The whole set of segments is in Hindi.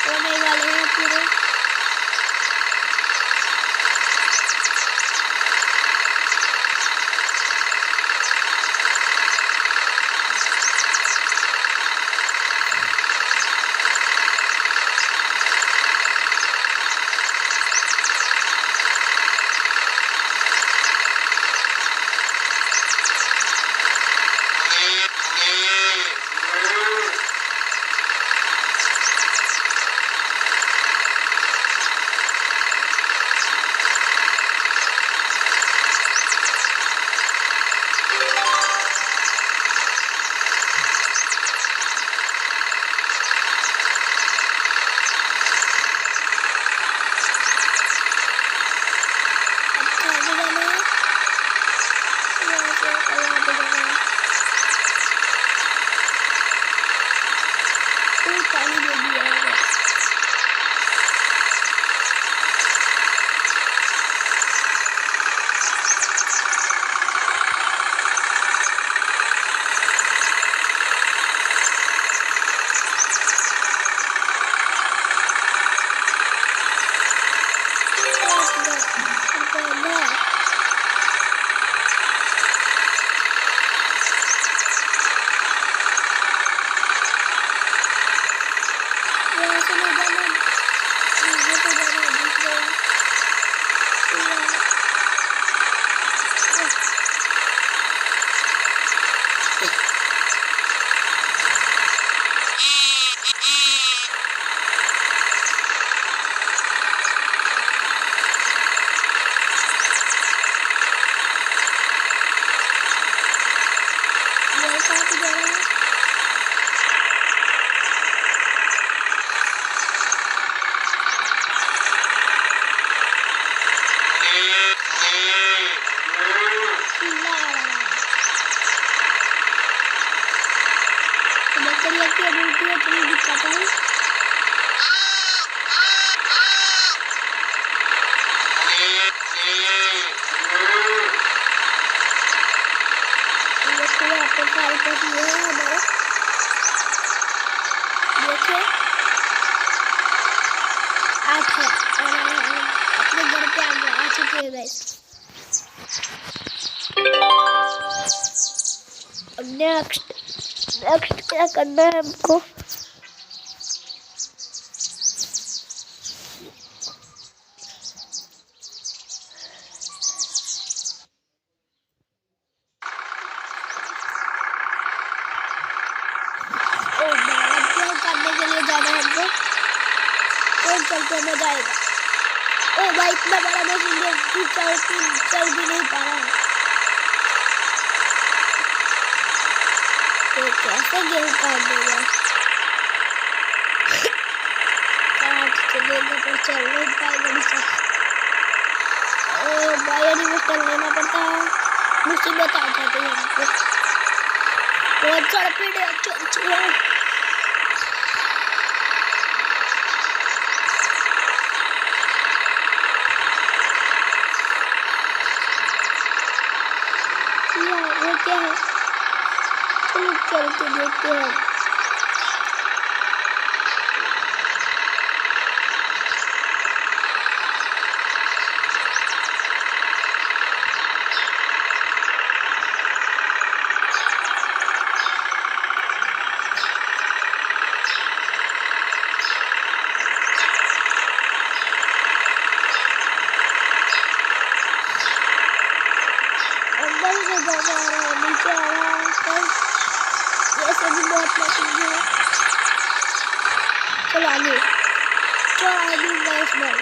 होने वाले हैं पूरे। पानी दे दिया है। अपने घर पे आ चुके हैं गाइस। अब नेक्स्ट क्या करना है हमको? करने के लिए जाना है हमको। और चलते मजा आएगा। ओ भाई इतना बड़ा मशीन चल भी नहीं पा रहा है। तो कैसे गेम काट देगा? काट चलेगा पर चल नहीं पाएगा। ओ भाई एनिमेशन लेना पड़ता है। मुसीबत आ जाती है हमको। बहुत सारा पेड़ है। चल वो क्या है? चल के देखते हैं। नीचे आ रहा है। ये सभी बहुत मशीन है। चलो आगे गाइस भाई।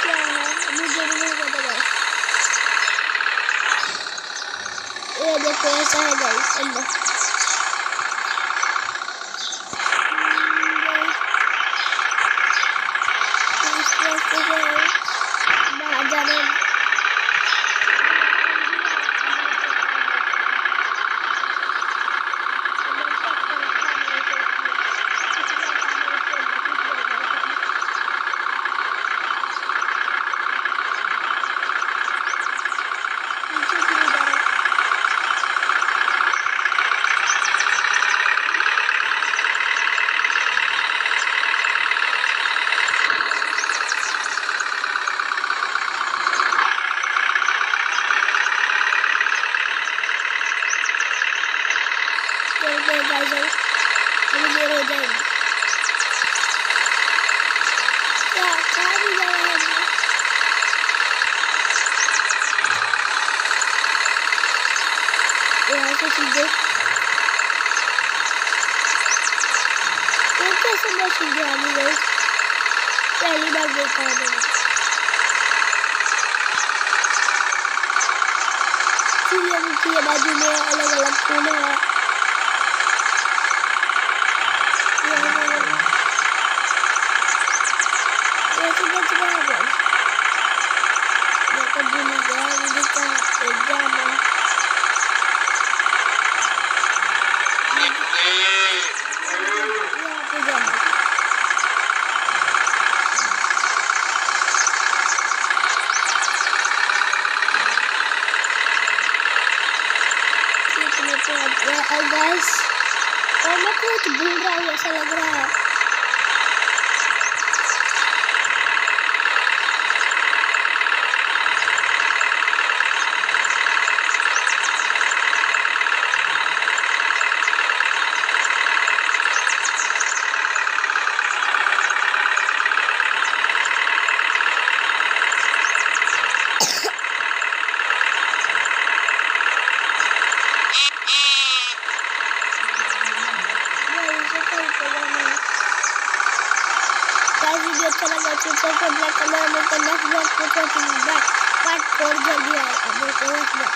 क्या है मुझे भी नहीं पता गाइस। ये देखो ऐसा है गाइस अंदर। बाहर जाने बाहर भी जाना है हमको। यहाँ से सीधे ये कैसे मैं सीधे आ गई, पहली बार देखा है मैंने। सूर्यमुखी के बाजू में अलग अलग फूल है। ये तो बच रहा है बस, मैं तो भूल गया मुझे कहाँ पे जाना है। यहाँ पे जाना है। इतने तो आ गया गाइस, और मैं कुछ भूल रहा हूँ ऐसा लग रहा है। वीडियो अच्छा लगा तो सब्सक्राइब करना, कमेंट करना, पार्ट 4 जल्दी आएगा।